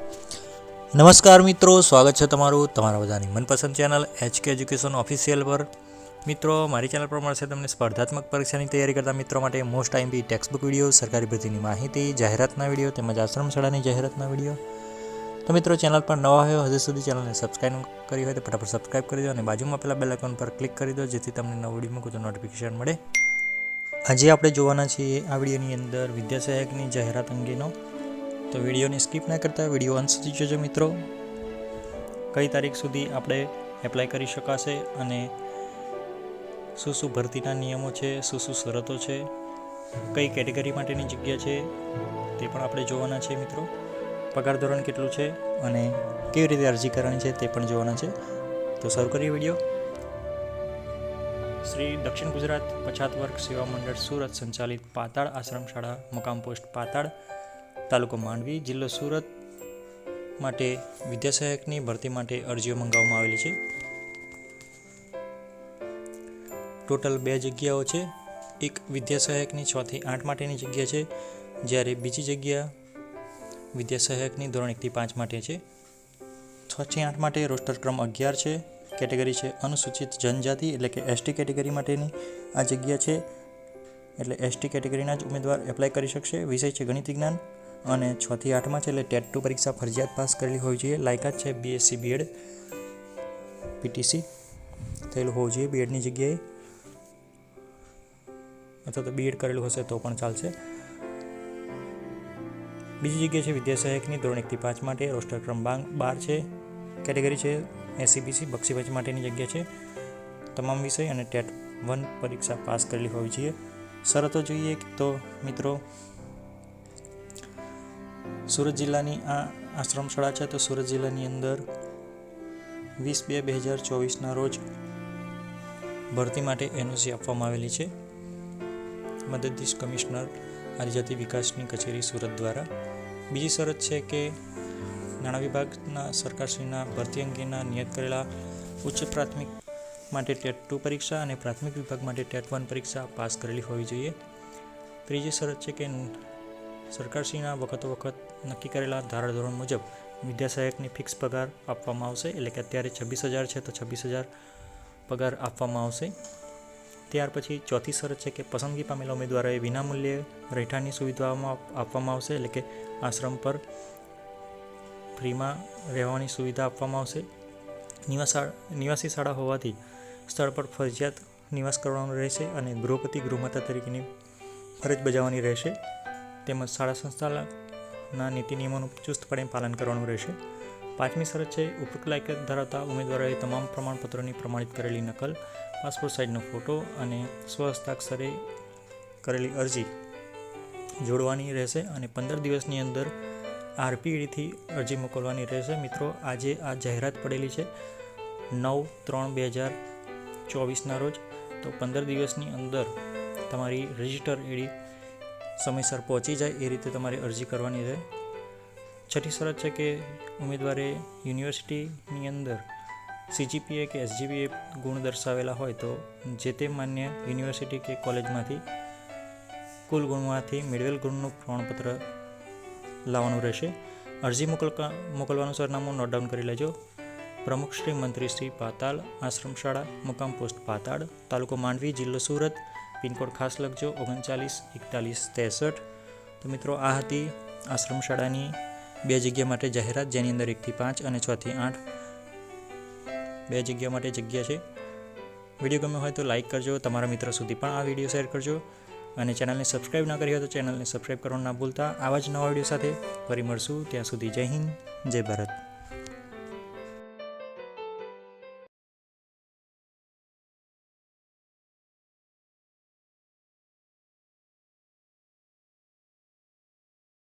નમસ્કાર મિત્રો, સ્વાગત છે તમારું તમારા બધાની મનપસંદ ચેનલ HK એજ્યુકેશન ઓફિશિયલ પર। મિત્રો, મારી ચેનલ પર મળશે તમને સ્પર્ધાત્મક પરીક્ષાની તૈયારી કરતા મિત્રો માટે મોસ્ટ IMP ટેક્સ્ટબુક વિડીયો, સરકારી ભરતીની માહિતી, જાહેરાતના વિડીયો તેમજ આશ્રમ શાળાની જાહેરાતના વિડીયો। તો મિત્રો, ચેનલ પર નવા હોય હજુ સુધી ચેનલને સબસ્ક્રાઈબ કરી હોય તો ફટાફટ સબસ્ક્રાઈબ કરી દો અને બાજુમાં પેલા બેલ આઇકોન પર ક્લિક કરી દો જેથી તમને નવો વિડીયો મૂકું તો નોટિફિકેશન મળે। આજે આપણે જોવાના છીએ આ વિડીયોની અંદર વિદ્યા સહાયકની જાહેરાત અંગેનો। તો વિડીયોને સ્કીપ ના કરતા વિડીયો અંત સુધી જોજો મિત્રો। કઈ તારીખ સુધી આપણે એપ્લાય કરી શકાશે અને શું ભરતીના નિયમો છે, શું શરતો છે, કઈ કેટેગરી માટેની જગ્યા છે તે પણ આપણે જોવાના છે મિત્રો। પગાર ધોરણ કેટલું છે અને કેવી રીતે અરજી કરવાની છે તે પણ જોવાના છે। તો શરૂ કરીએ વિડીયો। શ્રી દક્ષિણ ગુજરાત પછાત વર્ગ સેવા મંડળ સુરત સંચાલિત પાતાળ આશ્રમ શાળા મુકામ પોસ્ટ પાતાળ, તાલુકો માંડવી, જિલ્લો સુરત માટે વિદ્યા સહાયકની ભરતી માટે અરજીઓ મંગાવવામાં આવેલી છે। ટોટલ 2 જગ્યાઓ છે। એક વિદ્યા સહાયકની 6 થી 8 માટેની જગ્યા છે, જ્યારે બીજી જગ્યા વિદ્યા સહાયકની ધોરણ 1 થી 5 માટે છે। 6 થી 8 માટે રોસ્ટર ક્રમ 11 છે। કેટેગરી છે અનુસૂચિત જનજાતિ એટલે કે ST કેટેગરી માટેની આ જગ્યા છે, એટલે ST કેટેગરીના જ ઉમેદવાર એપ્લાય કરી શકશે। વિષય છે ગણિત વિજ્ઞાન અને 6 થી 8માં છે, એટલે ટેટ 2 પરીક્ષા ફરજિયાત પાસ કરેલી હોવી જોઈએ। લાયકાત છે BSc BEd PTC થયેલું હોવું જોઈએ BEdની જગ્યાએ, અથવા તો BEd કરેલું હશે તો પણ ચાલશે। બીજી જગ્યા છે વિદ્યા સહાયકની ધોરણ 1 થી 5 માટે રોસ્ટર ક્રમ 12 છે। કેટેગરી છે SCBC બક્ષીબાજી માટેની જગ્યા છે। તમામ વિષય અને ટેટ 1 પરીક્ષા પાસ કરેલી હોવી જોઈએ। શરતો જોઈએ તો મિત્રો, સુરત જિલ્લાની આ આશ્રમ શાળા છે, તો સુરત જિલ્લાની અંદર 20/2/2024ના રોજ ભરતી માટે NOC આપવામાં આવેલી છે મદદનીશ કમિશનર આદિજાતિ વિકાસની કચેરી સુરત દ્વારા। બીજી શરત છે કે નાણાં વિભાગના સરકારશ્રીના ભરતી અંગેના નિયત કરેલા ઉચ્ચ પ્રાથમિક માટે ટેટ 2 પરીક્ષા અને પ્રાથમિક વિભાગ માટે ટેટ 1 પરીક્ષા પાસ કરેલી હોવી જોઈએ। ત્રીજી શરત છે કે સરકારશ્રીના વખત નક્કી કરેલા ધારાધોરણ મુજબ વિદ્યા સહાયકની ફિક્સ પગાર આપવામાં આવશે, એટલે કે અત્યારે 26,000 છે તો 26,000 પગાર આપવામાં આવશે। ત્યાર પછી ચોથી શરત છે કે પસંદગી પામેલા ઉમેદવારોએ વિનામૂલ્યે રહેઠાણની સુવિધાઓમાં આપવામાં આવશે, એટલે કે આશ્રમ પર ફ્રીમાં રહેવાની સુવિધા આપવામાં આવશે। નિવાસી શાળા હોવાથી સ્થળ પર ફરજિયાત નિવાસ કરવાનો રહેશે અને ગૃહપતિ ગૃહમાતા તરીકેની ફરજ બજાવવાની રહેશે, તેમજ શાળા સંસ્થાના નીતિ નિયમોનું ચુસ્તપણે પાલન કરવાનું રહેશે। પાંચમી શરત છે ઉપરોક્ત લાયકાત ધરાવતા ઉમેદવારોએ તમામ પ્રમાણપત્રોની પ્રમાણિત કરેલી નકલ, પાસપોર્ટ સાઇઝનો ફોટો અને સ્વહસ્તાક્ષરે કરેલી અરજી જોડવાની રહેશે અને 15 દિવસની અંદર RPEDથી અરજી મોકલવાની રહેશે। મિત્રો, આજે આ જાહેરાત પડેલી છે 9/3/2024ના રોજ, તો 15 દિવસની અંદર તમારી રજિસ્ટર એડી સમયસર પહોંચી જાય એ રીતે તમારે અરજી કરવાની રહે। છઠ્ઠી શરત છે કે ઉમેદવારે યુનિવર્સિટીની અંદર CGPA કે SGPA ગુણ દર્શાવેલા હોય તો જે તે માન્ય યુનિવર્સિટી કે કોલેજમાંથી કુલ ગુણમાંથી મેળવેલ ગુણનું પ્રમાણપત્ર લાવવાનું રહેશે। અરજી મોકલવાનું સરનામું નોટ ડાઉન કરી લેજો। પ્રમુખ શ્રી મંત્રી શ્રી પાતાળ આશ્રમ શાળા મુકામ પોસ્ટ પાતાળ, તાલુકો માંડવી, જિલ્લો સુરત, પિનકોડ ખાસ લખજો 394163। તો મિત્રો, આ હતી આશ્રમ શાળાની 2 જગ્યા માટે જાહેરાત, જેની અંદર 1 થી 5 અને 6 થી 8 2 જગ્યા માટે જગ્યા છે। વિડીયો ગમ્યો હોય તો લાઇક કરજો, તમારા મિત્રો સુધી પણ આ વિડીયો શેર કરજો અને ચેનલને સબસ્ક્રાઈબ ના કરી હોય તો ચેનલને સબસ્ક્રાઈબ કરવાનું ના ભૂલતા। આવા જ નવા વિડીયો સાથે ફરી મળશું, ત્યાં સુધી જય હિન્દ, જય ભારત।